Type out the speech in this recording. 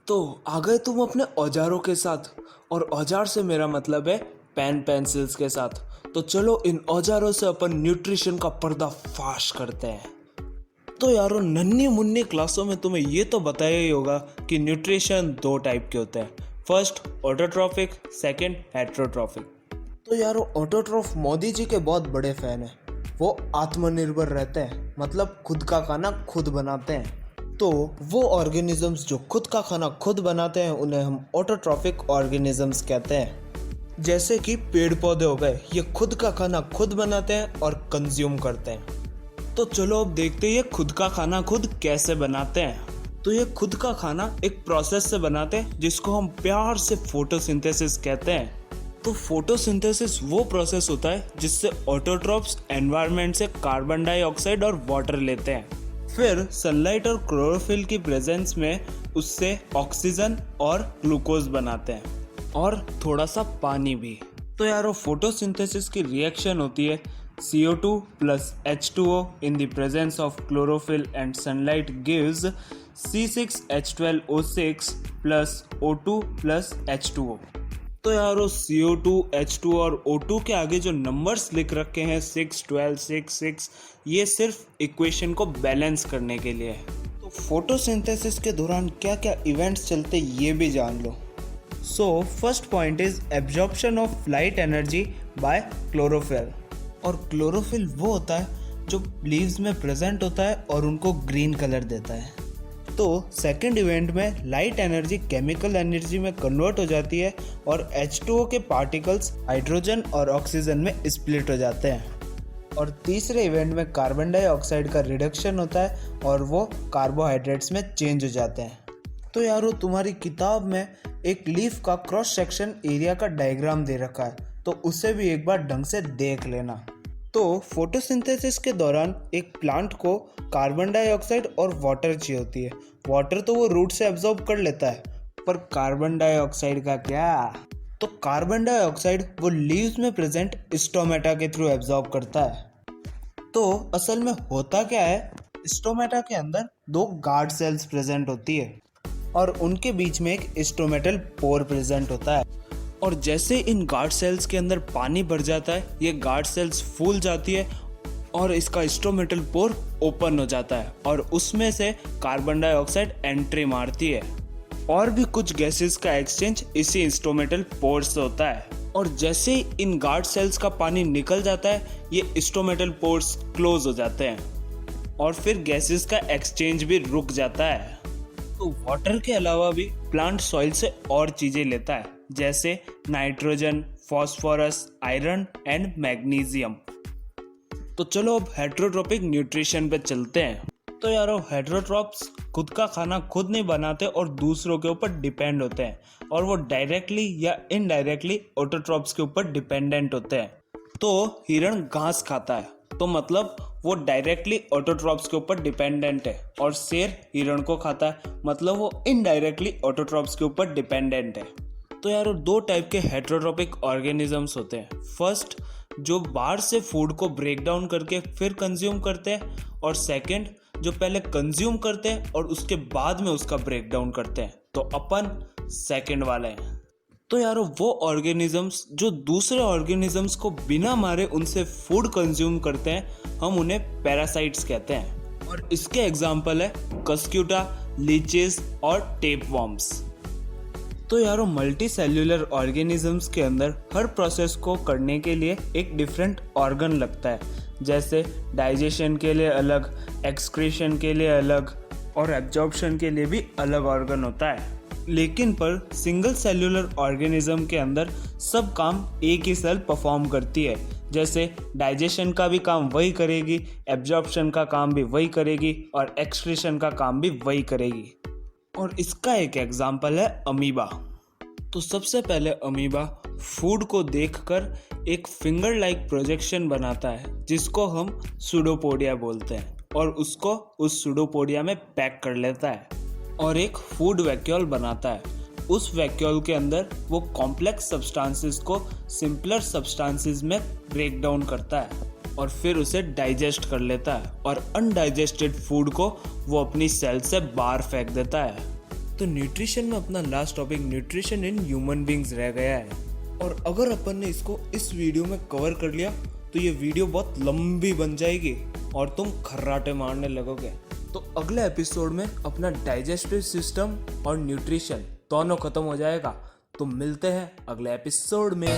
तो आ गए तुम अपने औजारों के साथ। और औजार से मेरा मतलब है पेन पेंसिल्स के साथ। तो चलो इन औजारों से अपन न्यूट्रिशन का पर्दाफाश करते हैं। तो यारो नन्ही मुन्नी क्लासों में तुम्हें ये तो बताया ही होगा कि न्यूट्रिशन दो टाइप के होते हैं। First autotrophic, second heterotrophic. तो यारो ऑटोट्रॉफ मोदी जी के बहुत बड़े फैन हैं। वो आत्मनिर्भर रहते हैं, मतलब खुद का खाना खुद बनाते हैं। तो वो ऑर्गेनिजम्स जो खुद का खाना खुद बनाते हैं उन्हें हम ऑटोट्रॉफिक ऑर्गेनिजम्स कहते हैं। जैसे कि पेड़ पौधे हो गए, ये खुद का खाना खुद बनाते हैं और कंज्यूम करते हैं। तो चलो अब देखते हैं ये खुद का खाना खुद कैसे बनाते हैं। तो ये खुद का खाना एक प्रोसेस से बनाते हैं जिसको हम प्यार से फोटोसिंथेसिस कहते हैं। तो फोटोसिंथेसिस वो प्रोसेस होता है जिससे ऑटोट्रॉफ्स एनवायरनमेंट से कार्बन डाइऑक्साइड और वाटर लेते हैं। फिर सनलाइट और क्लोरोफिल की प्रेजेंस में उससे ऑक्सीजन और ग्लूकोज बनाते हैं और थोड़ा सा पानी भी। तो यारो फोटोसिंथेसिस की रिएक्शन होती है CO2 plus H2O in the presence of chlorophyll and sunlight gives C6H12O6 plus O2 plus H2O। तो यारो CO2, H2 और O2 के आगे जो नंबर्स लिख रखे हैं 6, 12, 6, 6, ये सिर्फ इक्वेशन को बैलेंस करने के लिए है। तो फोटोसिंथेसिस के दौरान क्या क्या इवेंट्स चलते ये भी जान लो। So first point is absorption of light energy by chlorophyll. और क्लोरोफिल वो होता है जो लीव्स में प्रेजेंट होता है और उनको ग्रीन कलर देता है। तो सेकंड इवेंट में लाइट एनर्जी केमिकल एनर्जी में कन्वर्ट हो जाती है और H2O के पार्टिकल्स हाइड्रोजन और ऑक्सीजन में स्प्लिट हो जाते हैं। और तीसरे इवेंट में कार्बन डाइऑक्साइड का रिडक्शन होता है और वो कार्बोहाइड्रेट्स में चेंज हो जाते हैं। तो यारो तुम्हारी किताब में एक लीफ का क्रॉस सेक्शन एरिया का डायग्राम दे रखा है, तो उसे भी एक बार ढंग से देख लेना। तो फोटोसिंथेसिस के दौरान एक प्लांट को कार्बन डाइऑक्साइड और वाटर चाहिए होती है। वाटर तो वो रूट से एब्जॉर्ब कर लेता है, पर कार्बन डाइऑक्साइड का क्या? तो कार्बन डाइऑक्साइड वो लीव्स में प्रेजेंट स्टोमेटा के थ्रू एब्जॉर्ब करता है। तो असल में होता क्या है, स्टोमेटा के अंदर दो गार्ड सेल्स प्रेजेंट होती है और उनके बीच में एक स्टोमेटल पोर प्रेजेंट होता है। और जैसे इन गार्ड सेल्स के अंदर पानी भर जाता है, ये गार्ड सेल्स फूल जाती है और इसका स्टोमेटल पोर ओपन हो जाता है और उसमें से कार्बन डाइऑक्साइड एंट्री मारती है। और भी कुछ गैसेस का एक्सचेंज इसी स्टोमेटल पोर से होता है। और जैसे ही इन गार्ड सेल्स का पानी निकल जाता है, ये स्टोमेटल पोर्स क्लोज हो जाते हैं और फिर गैसेस का एक्सचेंज भी रुक जाता है। तो वाटर के अलावा भी प्लांट सॉइल से और चीजें लेता है, जैसे nitrogen, phosphorus, iron and magnesium. तो चलो अब हेट्रोट्रॉपिक न्यूट्रिशन पे चलते हैं। तो यारो हेट्रोट्रॉप्स खुद का खाना खुद नहीं बनाते और दूसरों के ऊपर डिपेंड होते हैं, और वो डायरेक्टली या इनडायरेक्टली ऑटोट्रॉप्स के ऊपर डिपेंडेंट होते हैं। तो हिरण घास खाता है, तो मतलब वो डायरेक्टली ऑटोट्रॉप्स के ऊपर डिपेंडेंट है, और शेर हिरण को खाता है, मतलब वो इनडायरेक्टली ऑटोट्रॉप्स के ऊपर डिपेंडेंट है। तो यार दो टाइप के हेट्रोट्रॉपिक ऑर्गेनिजम्स होते हैं। फर्स्ट जो बाहर से फूड को ब्रेक डाउन करके फिर कंज्यूम करते हैं, और सेकंड जो पहले कंज्यूम करते हैं और उसके बाद में उसका ब्रेक डाउन करते हैं। तो अपन सेकंड वाले हैं। तो यार वो ऑर्गेनिजम्स जो दूसरे ऑर्गेनिजम्स को बिना मारे उनसे फूड कंज्यूम करते हैं, हम उन्हें पैरासाइट्स कहते हैं। और इसके एग्जाम्पल है कस्क्यूटा, लीचेस और टेपवर्म्स। तो यारो मल्टी सेल्यूलर ऑर्गेनिजम्स के अंदर हर प्रोसेस को करने के लिए एक डिफरेंट ऑर्गन लगता है, जैसे डाइजेशन के लिए अलग, एक्सक्रीशन के लिए अलग और एब्जॉर्प्शन के लिए भी अलग ऑर्गन होता है। लेकिन पर सिंगल सेल्यूलर ऑर्गेनिज्म के अंदर सब काम एक ही सेल परफॉर्म करती है, जैसे डाइजेशन का भी काम वही करेगी, एब्जॉर्प्शन का काम भी वही करेगी और एक्सक्रीशन का काम भी वही करेगी। और इसका एक एग्जाम्पल है अमीबा। तो सबसे पहले अमीबा फूड को देखकर एक फिंगर लाइक प्रोजेक्शन बनाता है, जिसको हम सूडोपोडिया बोलते हैं, और उसको उस सूडोपोडिया में पैक कर लेता है और एक फूड वैक्यूल बनाता है। उस वैक्यूल के अंदर वो कॉम्प्लेक्स सब्सटेंसेस को सिंपलर सब्सटेंसेस में ब्रेक डाउन करता है और फिर उसे डाइजेस्ट कर लेता है, और अनडाइजेस्टेड फूड को वो अपनी सेल से बाहर फेंक देता है। तो न्यूट्रिशन में अपना last topic nutrition in human beings रह गया है, और अगर अपन ने इसको इस वीडियो में कवर कर लिया तो ये वीडियो बहुत लंबी बन जाएगी और तुम खर्राटे मारने लगोगे। तो अगले एपिसोड में अपना डाइजेस्टिव सिस्टम और न्यूट्रिशन दोनों खत्म हो जाएगा। तो मिलते हैं अगले एपिसोड में।